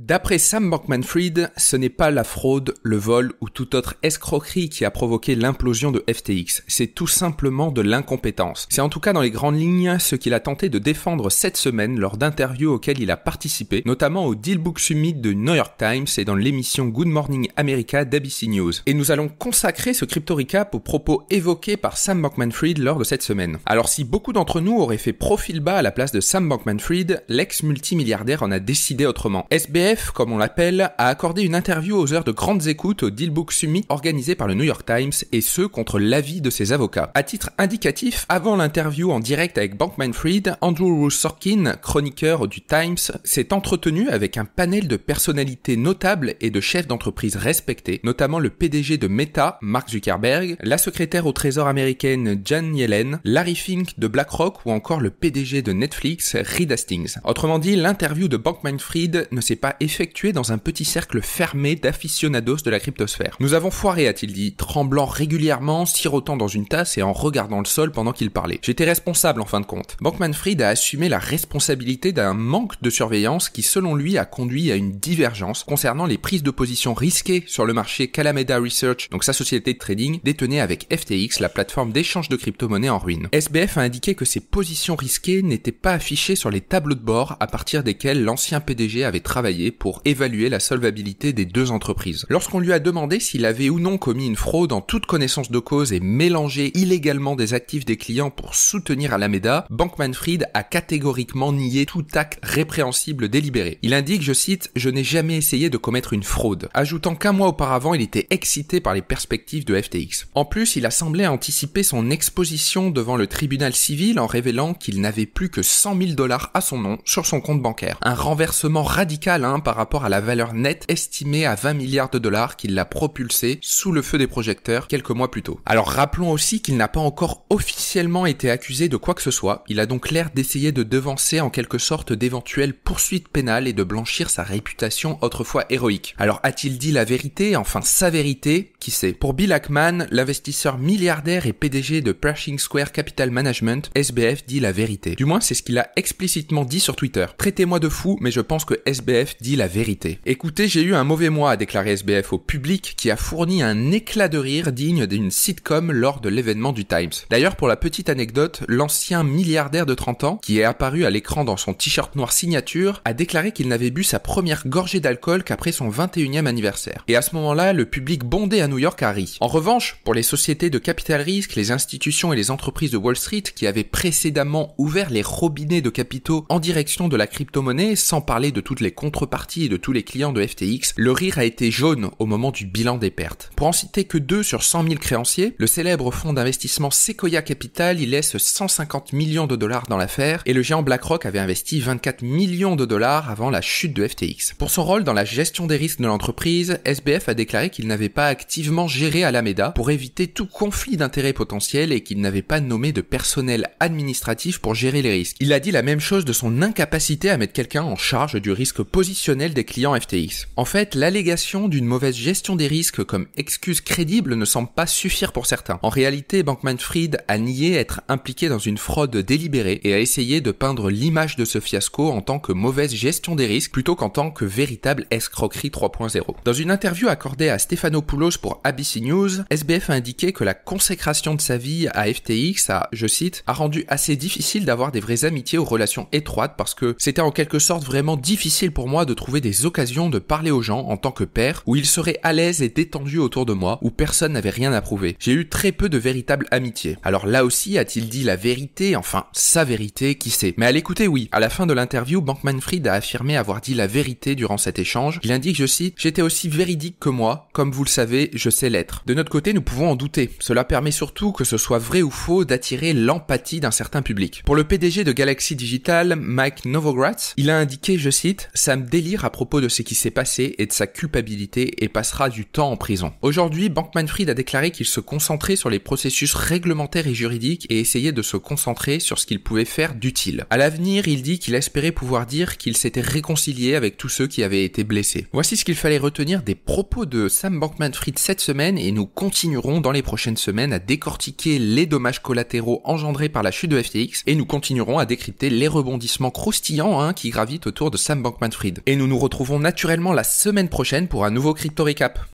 D'après Sam Bankman-Fried, ce n'est pas la fraude, le vol ou toute autre escroquerie qui a provoqué l'implosion de FTX, c'est tout simplement de l'incompétence. C'est en tout cas dans les grandes lignes ce qu'il a tenté de défendre cette semaine lors d'interviews auxquelles il a participé, notamment au Dealbook Summit de New York Times et dans l'émission Good Morning America d'ABC News. Et nous allons consacrer ce crypto recap aux propos évoqués par Sam Bankman-Fried lors de cette semaine. Alors si beaucoup d'entre nous auraient fait profil bas à la place de Sam Bankman-Fried, l'ex-multimilliardaire en a décidé autrement. SBF, comme on l'appelle, a accordé une interview aux heures de grandes écoutes au Dealbook Summit organisé par le New York Times et ce contre l'avis de ses avocats. À titre indicatif, avant l'interview en direct avec Bankman-Fried, Andrew Sorkin, chroniqueur du Times, s'est entretenu avec un panel de personnalités notables et de chefs d'entreprise respectés, notamment le PDG de Meta, Mark Zuckerberg, la secrétaire au Trésor américaine Janet Yellen, Larry Fink de BlackRock ou encore le PDG de Netflix, Reed Hastings. Autrement dit, l'interview de Bankman-Fried ne s'est pas effectuée dans un petit cercle fermé d'aficionados de la cryptosphère. Nous avons foiré, a-t-il dit, tremblant régulièrement, sirotant dans une tasse et en regardant le sol pendant qu'il parlait. J'étais responsable en fin de compte. Bankman-Fried a assumé la responsabilité d'un manque de surveillance qui, selon lui, a conduit à une divergence concernant les prises de position risquées sur le marché qu'Alameda Research, donc sa société de trading, détenait avec FTX, la plateforme d'échange de crypto-monnaies en ruine. SBF a indiqué que ces positions risquées n'étaient pas affichées sur les tableaux de bord à partir desquels l'ancien PDG avait travaillé pour évaluer la solvabilité des deux entreprises. Lorsqu'on lui a demandé s'il avait ou non commis une fraude en toute connaissance de cause et mélangé illégalement des actifs des clients pour soutenir Alameda, Bankman-Fried a catégoriquement nié tout acte répréhensible délibéré. Il indique, je cite, « Je n'ai jamais essayé de commettre une fraude », ajoutant qu'un mois auparavant, il était excité par les perspectives de FTX. En plus, il a semblé anticiper son exposition devant le tribunal civil en révélant qu'il n'avait plus que $100 000 à son nom sur son compte bancaire. Un renversement radical par rapport à la valeur nette estimée à 20 milliards de dollars qui l'a propulsé sous le feu des projecteurs quelques mois plus tôt. Alors rappelons aussi qu'il n'a pas encore officiellement été accusé de quoi que ce soit. Il a donc l'air d'essayer de devancer en quelque sorte d'éventuelles poursuites pénales et de blanchir sa réputation autrefois héroïque. Alors a-t-il dit la vérité, enfin sa vérité? Qui sait? Pour Bill Ackman, l'investisseur milliardaire et PDG de Pershing Square Capital Management, SBF dit la vérité. Du moins c'est ce qu'il a explicitement dit sur Twitter. Traitez-moi de fou, mais je pense que SBF dit la vérité. Écoutez, j'ai eu un mauvais mois, a déclaré SBF au public qui a fourni un éclat de rire digne d'une sitcom lors de l'événement du Times. D'ailleurs, pour la petite anecdote, l'ancien milliardaire de 30 ans, qui est apparu à l'écran dans son t-shirt noir signature, a déclaré qu'il n'avait bu sa première gorgée d'alcool qu'après son 21e anniversaire. Et à ce moment-là, le public bondé à New York a ri. En revanche, pour les sociétés de capital risque, les institutions et les entreprises de Wall Street qui avaient précédemment ouvert les robinets de capitaux en direction de la crypto-monnaie, sans parler de toutes les contreparties et de tous les clients de FTX, le rire a été jaune au moment du bilan des pertes. Pour en citer que 2 sur 100 000 créanciers, le célèbre fonds d'investissement Sequoia Capital y laisse 150 millions de dollars dans l'affaire et le géant BlackRock avait investi 24 millions de dollars avant la chute de FTX. Pour son rôle dans la gestion des risques de l'entreprise, SBF a déclaré qu'il n'avait pas activement géré Alameda pour éviter tout conflit d'intérêts potentiel et qu'il n'avait pas nommé de personnel administratif pour gérer les risques. Il a dit la même chose de son incapacité à mettre quelqu'un en charge du risque positionnel des clients FTX. En fait, l'allégation d'une mauvaise gestion des risques comme excuse crédible ne semble pas suffire pour certains. En réalité, Bankman-Fried a nié être impliqué dans une fraude délibérée et a essayé de peindre l'image de ce fiasco en tant que mauvaise gestion des risques plutôt qu'en tant que véritable escroquerie 3.0. Dans une interview accordée à Stephanopoulos pour ABC News, SBF a indiqué que la consécration de sa vie à FTX a, je cite, a rendu assez difficile d'avoir des vraies amitiés ou relations étroites parce que c'était en quelque sorte vraiment difficile pour moi de trouver des occasions de parler aux gens en tant que père où ils seraient à l'aise et détendus autour de moi, où personne n'avait rien à prouver. J'ai eu très peu de véritable amitié. Alors là aussi, a-t-il dit la vérité? Enfin, sa vérité, qui sait? Mais à l'écouter, oui. À la fin de l'interview, Bankman-Fried a affirmé avoir dit la vérité durant cet échange. Il indique, je cite, « J'étais aussi véridique que moi. Comme vous le savez, je sais l'être. De notre côté, nous pouvons en douter. Cela permet surtout, que ce soit vrai ou faux, d'attirer l'empathie d'un certain public. » Pour le PDG de Galaxy Digital, Mike Novogratz, il a indiqué, je cite, « Ça me délire à propos de ce qui s'est passé et de sa culpabilité et passera du temps en prison. » Aujourd'hui, Bankman-Fried a déclaré qu'il se concentrait sur les processus réglementaires et juridiques et essayait de se concentrer sur ce qu'il pouvait faire d'utile. À l'avenir, il dit qu'il espérait pouvoir dire qu'il s'était réconcilié avec tous ceux qui avaient été blessés. Voici ce qu'il fallait retenir des propos de Sam Bankman-Fried cette semaine et nous continuerons dans les prochaines semaines à décortiquer les dommages collatéraux engendrés par la chute de FTX et nous continuerons à décrypter les rebondissements croustillants qui gravitent autour de Sam Bankman-Fried. Et nous nous retrouvons naturellement la semaine prochaine pour un nouveau Crypto Recap.